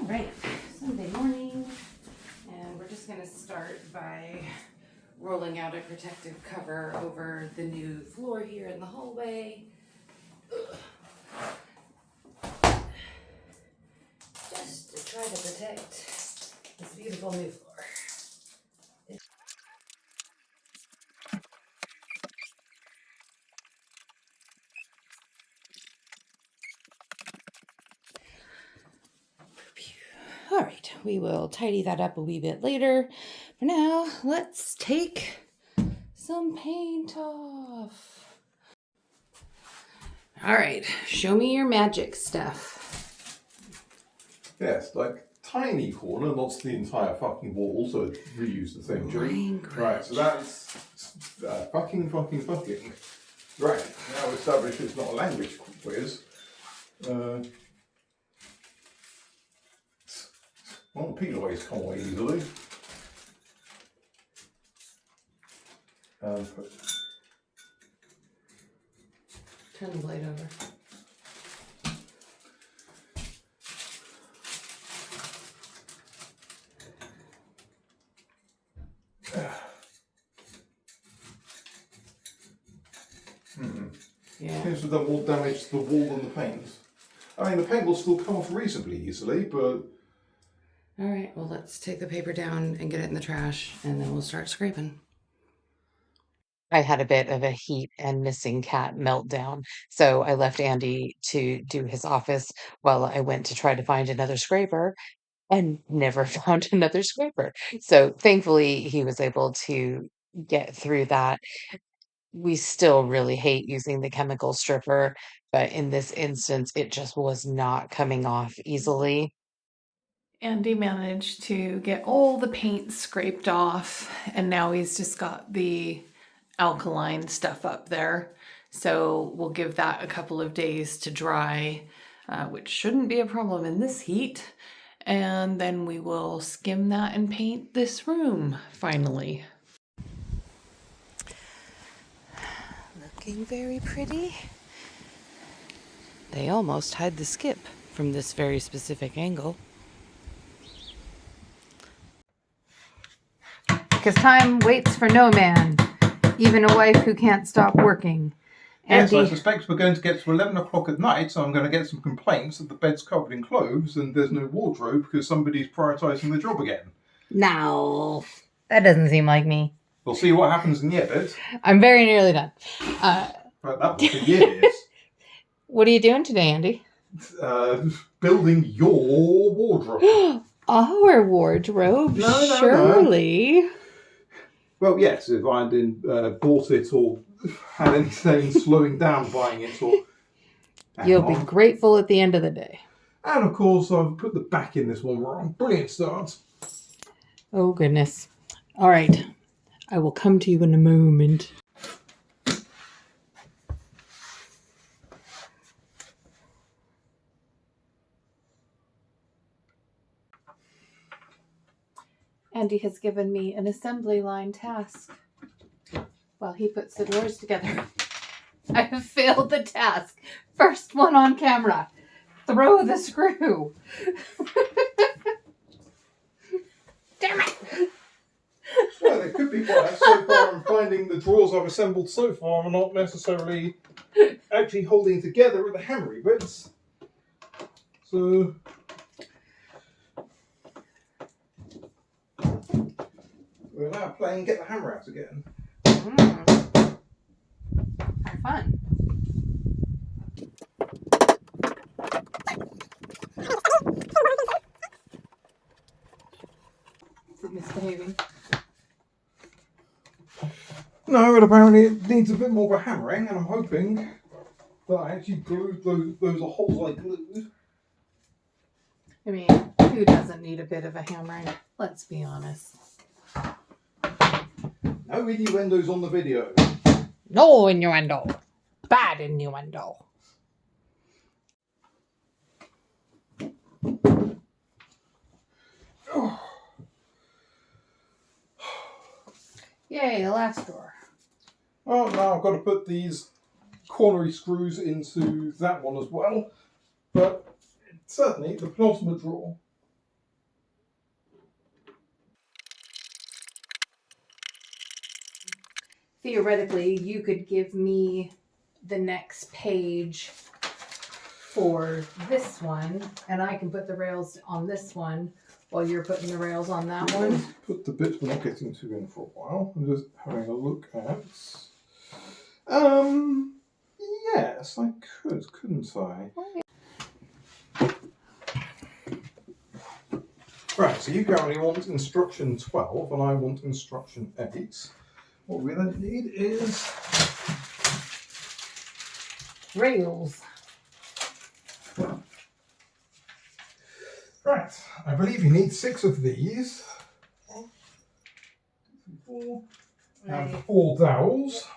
All right, Sunday morning, and we're just gonna start by rolling out a protective cover over the new floor here in the hallway. Just to try to protect this beautiful new floor. All right, we will tidy that up a wee bit later. For now, let's take some paint off. All right, show me your magic stuff. Yes, like tiny corner, not the entire fucking wall, so it reuse the same joke. Right, so that's fucking. Right, now we've established it's not a language quiz. Well, peel aways come away easily. Turn the blade over. Yeah. Seems to have done more damage to the wall than the paint. I mean, the paint will still come off reasonably easily, but... All right, well, let's take the paper down and get it in the trash, and then we'll start scraping. I had a bit of a heat and missing cat meltdown, so I left Andy to do his office while I went to try to find another scraper and never found another scraper. So thankfully, he was able to get through that. We still really hate using the chemical stripper, but in this instance, it just was not coming off easily. Andy managed to get all the paint scraped off, and now he's just got the alkaline stuff up there. So we'll give that a couple of days to dry, which shouldn't be a problem in this heat. And then we will skim that and paint this room finally. Looking very pretty. They almost hide the skip from this very specific angle. Because time waits for no man, even a wife who can't stop working. Yes, I suspect we're going to get to 11 o'clock at night, so I'm going to get some complaints that the bed's covered in clothes and there's no wardrobe because somebody's prioritising the job again. No, that doesn't seem like me. We'll see what happens in the edit. I'm very nearly done. Right, that was for years. What are you doing today, Andy? Building your wardrobe. Our wardrobe, No. surely. Well, yes, if I hadn't bought it or had anything slowing down buying it or... You'll be grateful at the end of the day. And of course, I've put the back in this one wrong. Brilliant start. Oh, goodness. All right. I will come to you in a moment. Andy has given me an assembly line task while he puts the drawers together. I have failed the task. First one on camera. Throw the screw. Damn it. Well, it could be biased so far. I'm finding the drawers I've assembled so far are not necessarily actually holding together with the hammery bits. So... we're now playing Get the Hammer Out again. Have fun. Is it misbehaving? No, but apparently it needs a bit more of a hammering, and I'm hoping that I actually glued those holes I glued. I mean, who doesn't need a bit of a hammering? Let's be honest. No innuendos on the video. No innuendo. Bad innuendo. Yay, the last drawer. Oh, now I've got to put these cornery screws into that one as well. But certainly the penultimate drawer theoretically, you could give me the next page for this one, and I can put the rails on this one while you're putting the rails on that one. Put the bits we're not getting to in for a while. I'm just having a look at. Yes, I could, couldn't I? Right, so you currently want instruction 12 and I want instruction 8. What we then need is Rails. right, I believe you need 6 of these. Okay. 4 and 4 dowels.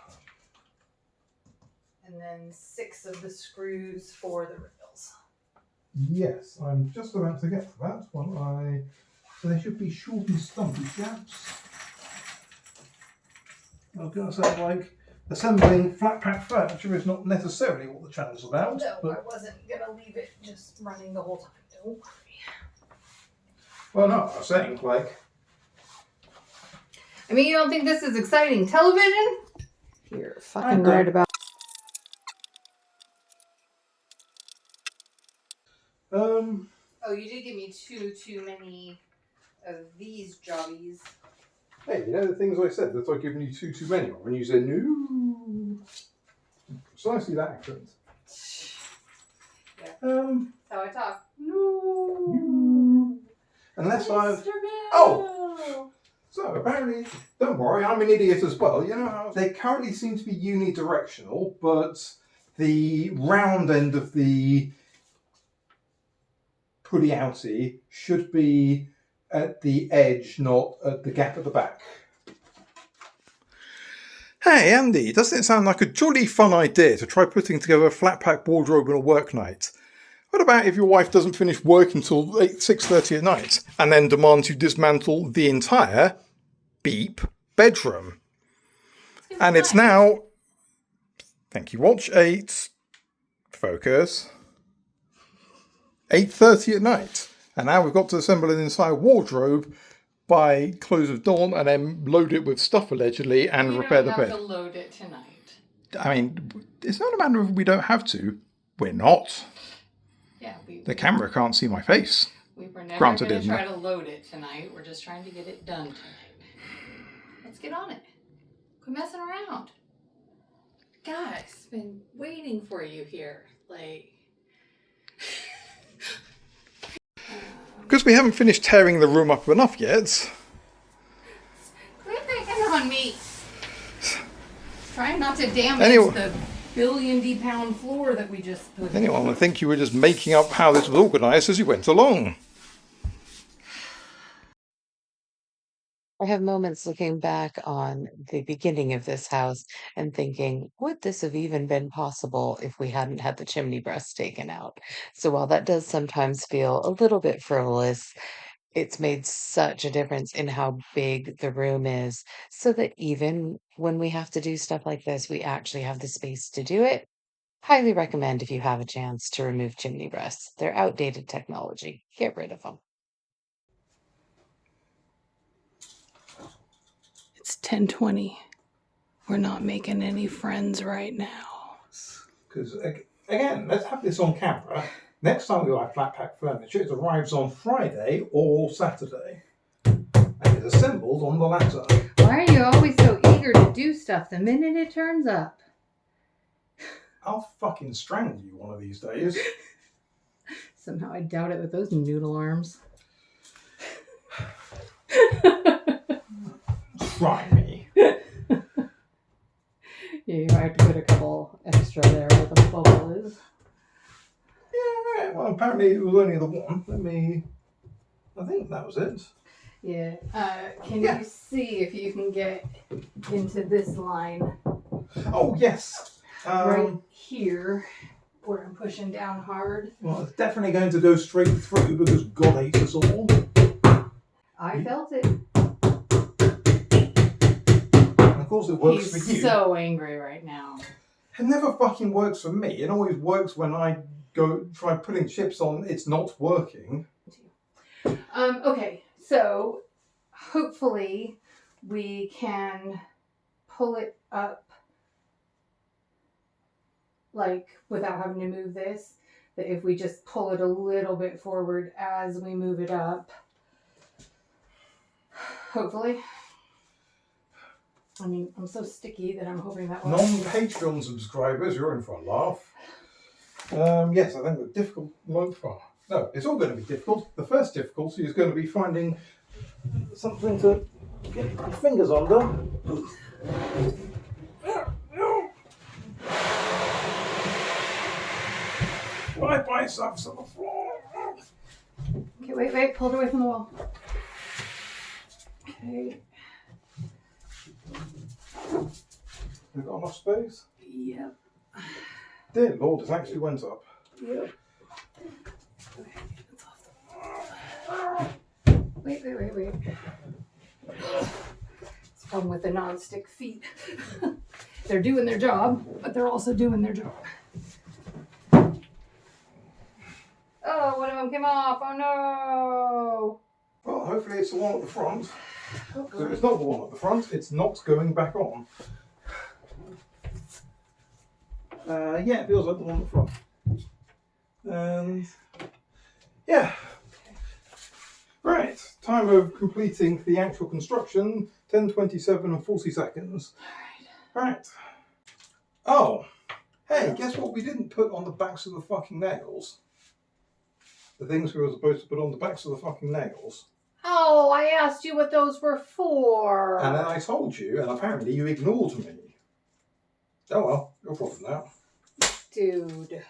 And then 6 of the screws for the rails. Yes, I'm just about to get to that one. So they should be short and stumpy chaps. I was going to say, like, assembling flat pack furniture is not necessarily what the channel's about. No, but... I wasn't going to leave it just running the whole time. Don't worry. Well, no, I was saying, like... I mean, you don't think this is exciting television? You're fucking right about. Oh, you did give me too many of these jobbies. Hey, you know the things I said that I've given you too many of, and you said no. Precisely that accent. Yeah. That's how I talk. No. Unless I've. Mr. Bell. Oh. So apparently, don't worry, I'm an idiot as well. You know how they currently seem to be unidirectional, but the round end of the putty outie should be at the edge, not at the gap at the back. Hey Andy, doesn't it sound like a jolly fun idea to try putting together a flat pack wardrobe on a work night? What about if your wife doesn't finish work until 6:30 at night and then demands you dismantle the entire beep bedroom? And it's now, thank you, watch 8, focus, 8:30 at night. And now we've got to assemble an entire wardrobe by close of dawn and then load it with stuff allegedly and repair the bed. We don't have to load it tonight. I mean, it's not a matter of we don't have to. We're not. Yeah, The camera can't see my face. We were never Granted, going to try to load it tonight. We're just trying to get it done tonight. Let's get on it. Quit messing around. Guys, been waiting for you here. Like... Because we haven't finished tearing the room up enough yet. Quit picking on me. Trying not to damage the billion-pound floor that we just put in. Anyone would think you were just making up how this was organised as you went along. I have moments looking back on the beginning of this house and thinking, would this have even been possible if we hadn't had the chimney breast taken out? So while that does sometimes feel a little bit frivolous, it's made such a difference in how big the room is, so that even when we have to do stuff like this, we actually have the space to do it. Highly recommend if you have a chance to remove chimney breasts. They're outdated technology. Get rid of them. It's 10:20. We're not making any friends right now. Because, again, let's have this on camera. Next time we buy flat pack furniture, it arrives on Friday or Saturday. And is assembled on the latter. Why are you always so eager to do stuff the minute it turns up? I'll fucking strangle you one of these days. Somehow I doubt it with those noodle arms. Try me. Yeah, you might have to put a couple extra there where the bubble is. Yeah, well, apparently it was only the one. I think that was it. Yeah. Can you see if you can get into this line? Oh, yes. Right here, where I'm pushing down hard. Well, it's definitely going to go straight through because God hates us all. I felt it. And of course it works for you. He's so angry right now. It never fucking works for me. It always works when I go try putting chips on, it's not working. Okay, so hopefully we can pull it up, like without having to move this, that if we just pull it a little bit forward as we move it up, hopefully. I mean, I'm so sticky that I'm hoping that will. Non-Patreon subscribers, you're in for a laugh. Yes, I think the difficult moment for. No, it's all going to be difficult. The first difficulty is going to be finding something to get your fingers under. My biceps on the floor. Okay, wait, pull it away from the wall. Okay. We've got enough space? Yep. Dear Lord, it actually went up. Yep. Okay, it's off the wall. Wait. It's the problem with the non-stick feet. They're doing their job, but they're also doing their job. Oh, one of them came off. Oh no. Well, hopefully it's the one at the front. Hopefully. If it's not the one at the front, it's not going back on. Yeah, it feels like the one at the front. And yeah. Right, time of completing the actual construction, 10:27 and 40 seconds. Right. Oh, hey, guess what we didn't put on the backs of the fucking nails? The things we were supposed to put on the backs of the fucking nails. Oh, I asked you what those were for. And then I told you, and apparently you ignored me. Oh well, your problem now. Dude.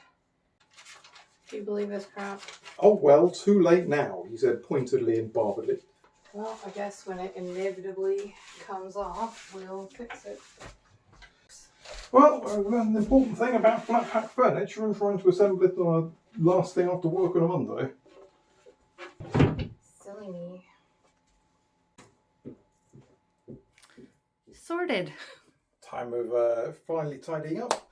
Do you believe this crap? Oh well, too late now, he said pointedly and barbedly. Well, I guess when it inevitably comes off, we'll fix it. Well, an important thing about flat pack furniture and trying to assemble it on a last thing after work on a Monday. Silly me. Sorted. Time of finally tidying up.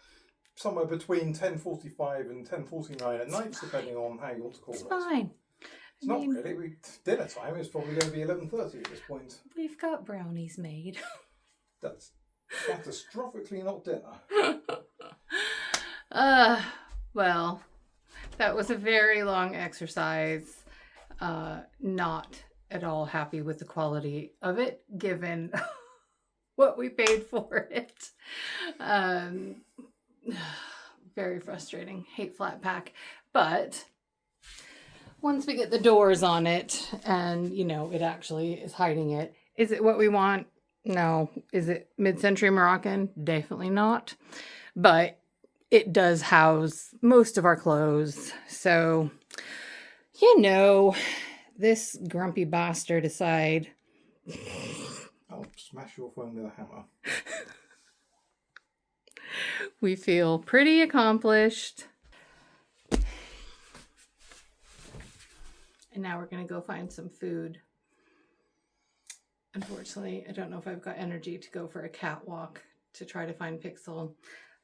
Somewhere between 10:45 and 10:49 at night, depending on how you want to call it. It's fine. It's not really. Dinner time is probably going to be 11:30 at this point. We've got brownies made. That's catastrophically not dinner. Well, that was a very long exercise. Not at all happy with the quality of it, given what we paid for it. Very frustrating. Hate flat pack. But once we get the doors on it and, you know, it actually is hiding it, is it what we want? No. Is it mid-century Moroccan? Definitely not. But it does house most of our clothes. So, you know, this grumpy bastard aside. I'll smash your phone with a hammer. We feel pretty accomplished. And now we're going to go find some food. Unfortunately, I don't know if I've got energy to go for a catwalk to try to find Pixel.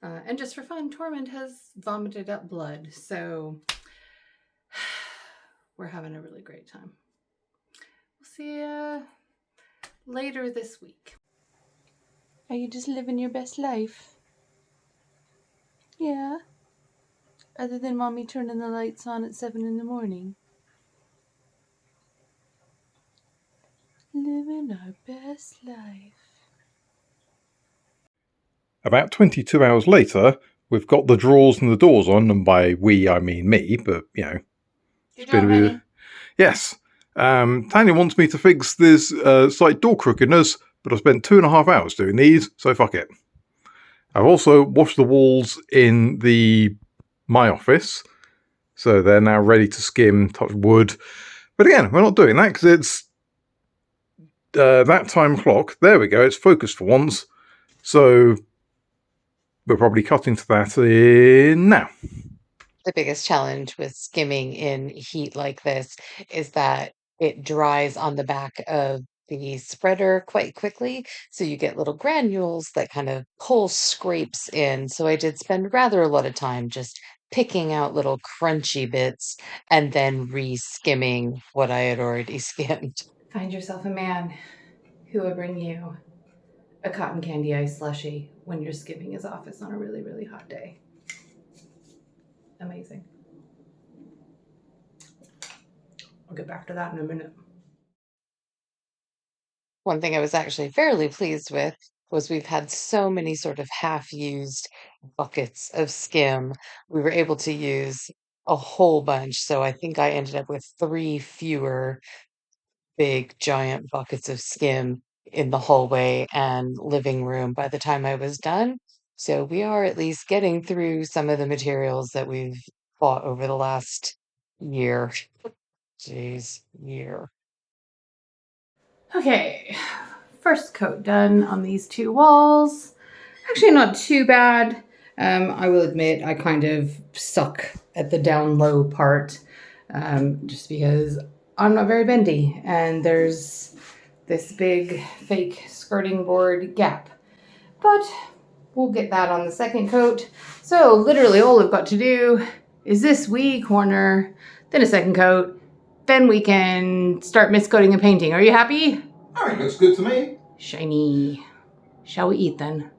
And just for fun, Tormund has vomited up blood. So we're having a really great time. We'll see you later this week. Are you just living your best life? Yeah. Other than mommy turning the lights on at 7 in the morning. Living our best life. About 22 hours later, we've got the drawers and the doors on, and by we I mean me, but you know. Good job, honey. Yes. Tanya wants me to fix this slight door crookedness, but I've spent 2.5 hours doing these, so fuck it. I've also washed the walls in my office, so they're now ready to skim, touch wood. But again, we're not doing that because it's that time clock. There we go, it's focused for once. So we're probably cutting to that in now. The biggest challenge with skimming in heat like this is that it dries on the back of the spreader quite quickly. So you get little granules that kind of pull scrapes in. So I did spend rather a lot of time just picking out little crunchy bits and then re-skimming what I had already skimmed. Find yourself a man who will bring you a cotton candy ice slushy when your skimming is office on a really, really hot day. Amazing. I'll get back to that in a minute. One thing I was actually fairly pleased with was we've had so many sort of half-used buckets of skim. We were able to use a whole bunch, so I think I ended up with 3 fewer big giant buckets of skim in the hallway and living room by the time I was done. So we are at least getting through some of the materials that we've bought over the last year. Jeez, year. Okay, first coat done on these 2 walls. Actually, not too bad. I will admit I kind of suck at the down low part just because I'm not very bendy and there's this big fake skirting board gap. But we'll get that on the second coat. So literally all I've got to do is this wee corner, then a second coat, then we can start miscoating and painting. Are you happy? I mean, looks good to me. Shiny. Shall we eat then?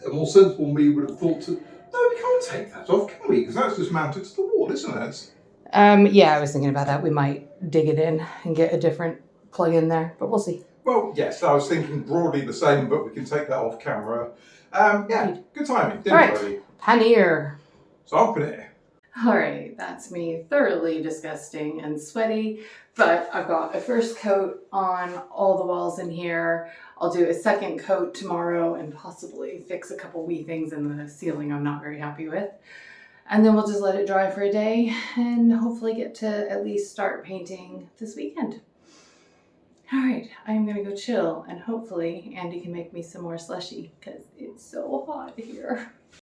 A more sensible me would have thought to, no, we can't take that off, can we? Because that's just mounted to the wall, isn't it? Yeah, I was thinking about that. We might dig it in and get a different plug in there, but we'll see. Well, yes, I was thinking broadly the same, but we can take that off camera. Yeah, good timing. All right, Ready. paneer. So I'll put it. All right, that's me thoroughly disgusting and sweaty, but I've got a first coat on all the walls in here. I'll do a second coat tomorrow and possibly fix a couple wee things in the ceiling I'm not very happy with. And then we'll just let it dry for a day and hopefully get to at least start painting this weekend. All right, I'm gonna go chill and hopefully Andy can make me some more slushy because it's so hot here.